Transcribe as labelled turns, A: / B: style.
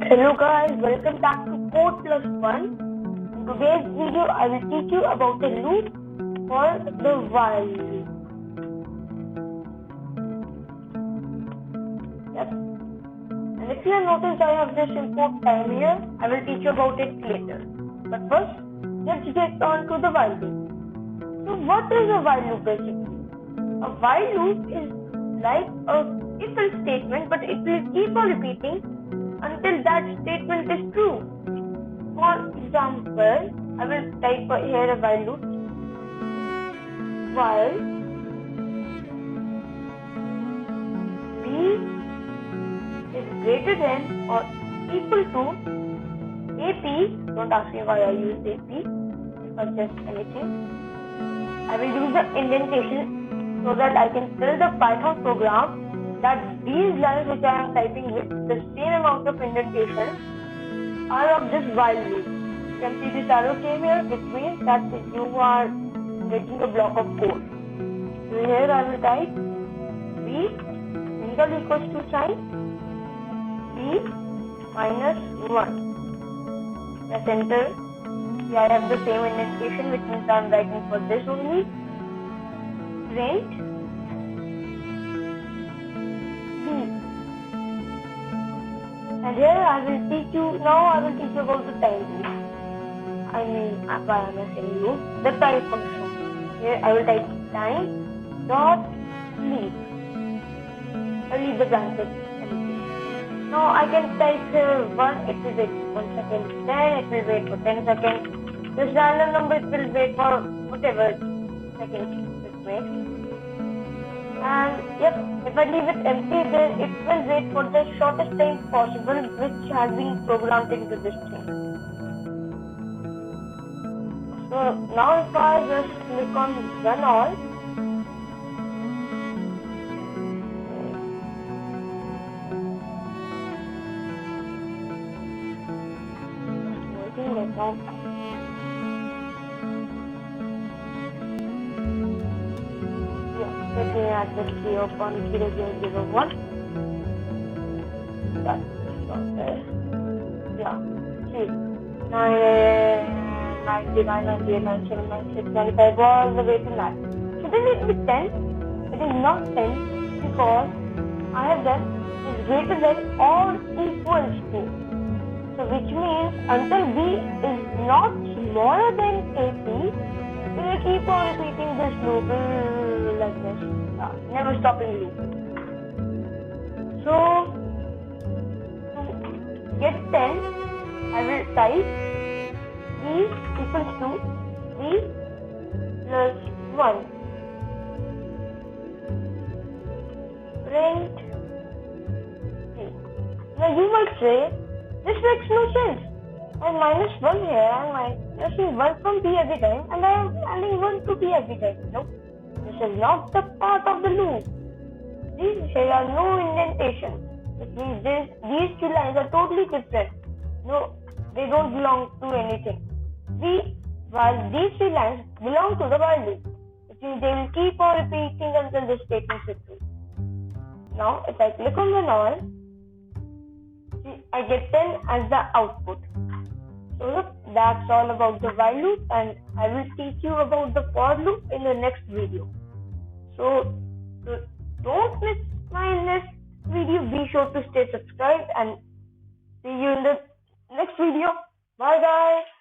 A: Hello guys, welcome back to CodePlusOne. In today's video, I will teach you about a loop called the while loop. Yep. And if you have noticed, I have this import time here. I will teach you about it later. But first, let's get on to the while loop. So what is a while loop basically? A while loop is like a if-else statement, but it will keep on repeating until that statement is true. For example, I will type here a while loop. While b is greater than or equal to ap, don't ask me why I use ap, or just anything. I will use the indentation so that I can tell the Python program that these lines which I am typing with the same amount of indentation are of this while loop. You can see this arrow came here, which means that you are making a block of code. So here I will type b single equals to sign b minus 1. Press enter. Here I have the same indentation, which means I am writing for this only. Print and here I will teach you about the time loop. I mean, why am I saying loop? The time function. Here I will type time dot leave. I'll leave the bracket empty. Now I can type here 1, it will wait 1 second, 10, it will wait for 10 seconds. This random number, it will wait for whatever seconds it makes. And yep, if I leave it empty, then it will wait for the shortest time possible, which has been programmed into this thing. So now if I just click on run all, working right now. Looking at the key open 0001. That's okay. Yeah. See. 99, 98, 97, 96, 95, all the way to 9. So then it will be 10. It is not 10 because I have done is greater than or equals to. So which means until b is not smaller than ap, we will keep on repeating this loop like this, never stopping loop. So to get 10, I will type b equals to b plus 1. Print b. Now you might say, this makes no sense. I minus 1 here, I am minusing 1 from b every time, and I am adding 1 to b every time. Nope. This is not the part of the loop. There are no indentations. Which means these two lines are totally different. No, they don't belong to anything. While these three lines belong to the while loop, which means they will keep on repeating until the statement is true. Now, if I click on run all, I get 10 as the output. So look, that's all about the while loop, and I will teach you about the for loop in the next video. So don't miss my next video. Be sure to stay subscribed and see you in the next video. Bye guys.